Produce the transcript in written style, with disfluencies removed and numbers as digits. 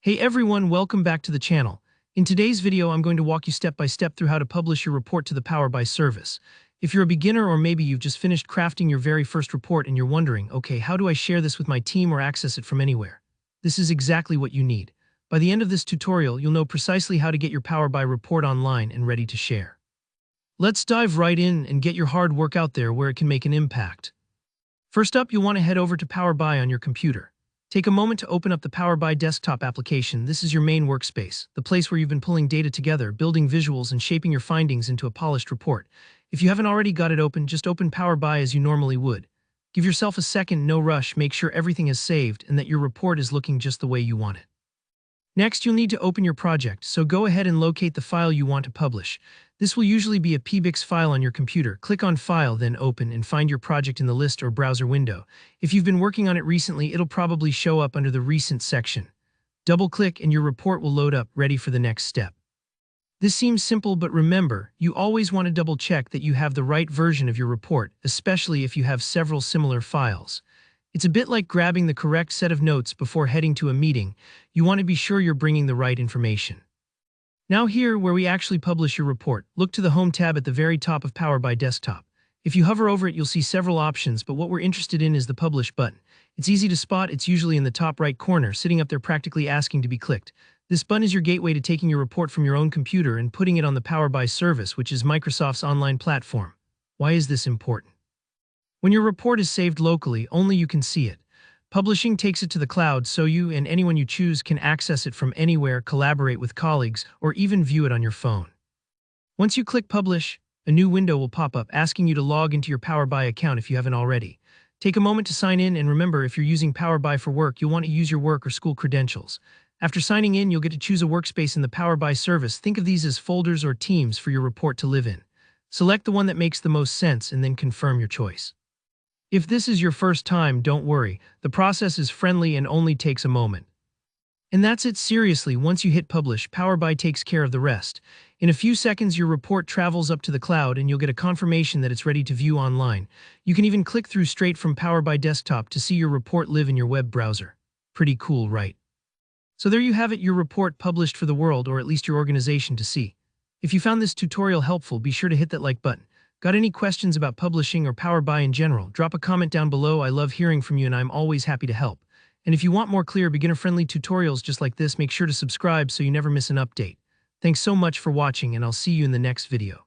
Hey everyone, welcome back to the channel. In today's video, I'm going to walk you step by step through how to publish your report to the Power BI service. If you're a beginner or maybe you've just finished crafting your very first report and you're wondering, okay, how do I share this with my team or access it from anywhere? This is exactly what you need. By the end of this tutorial, you'll know precisely how to get your Power BI report online and ready to share. Let's dive right in and get your hard work out there where it can make an impact. First up, you'll want to head over to Power BI on your computer. Take a moment to open up the Power BI desktop application. This is your main workspace, the place where you've been pulling data together, building visuals, and shaping your findings into a polished report. If you haven't already got it open, just open Power BI as you normally would. Give yourself a second, no rush, make sure everything is saved and that your report is looking just the way you want it. Next, you'll need to open your project, so go ahead and locate the file you want to publish. This will usually be a PBIX file on your computer. Click on File, then Open, and find your project in the list or browser window. If you've been working on it recently, it'll probably show up under the Recent section. Double-click and your report will load up, ready for the next step. This seems simple, but remember, you always want to double-check that you have the right version of your report, especially if you have several similar files. It's a bit like grabbing the correct set of notes before heading to a meeting. You want to be sure you're bringing the right information. Now here, where we actually publish your report, look to the Home tab at the very top of Power BI Desktop. If you hover over it, you'll see several options, but what we're interested in is the Publish button. It's easy to spot. It's usually in the top right corner, sitting up there practically asking to be clicked. This button is your gateway to taking your report from your own computer and putting it on the Power BI service, which is Microsoft's online platform. Why is this important? When your report is saved locally, only you can see it. Publishing takes it to the cloud so you and anyone you choose can access it from anywhere, collaborate with colleagues, or even view it on your phone. Once you click Publish, a new window will pop up asking you to log into your Power BI account if you haven't already. Take a moment to sign in, and remember, if you're using Power BI for work, you'll want to use your work or school credentials. After signing in, you'll get to choose a workspace in the Power BI service. Think of these as folders or teams for your report to live in. Select the one that makes the most sense and then confirm your choice. If this is your first time, don't worry. The process is friendly and only takes a moment. And that's it. Seriously, once you hit Publish, Power BI takes care of the rest. In a few seconds, your report travels up to the cloud and you'll get a confirmation that it's ready to view online. You can even click through straight from Power BI Desktop to see your report live in your web browser. Pretty cool, right? So there you have it, your report published for the world, or at least your organization, to see. If you found this tutorial helpful, be sure to hit that like button. Got any questions about publishing or Power BI in general? Drop a comment down below. I love hearing from you and I'm always happy to help. And if you want more clear, beginner-friendly tutorials just like this, make sure to subscribe so you never miss an update. Thanks so much for watching, and I'll see you in the next video.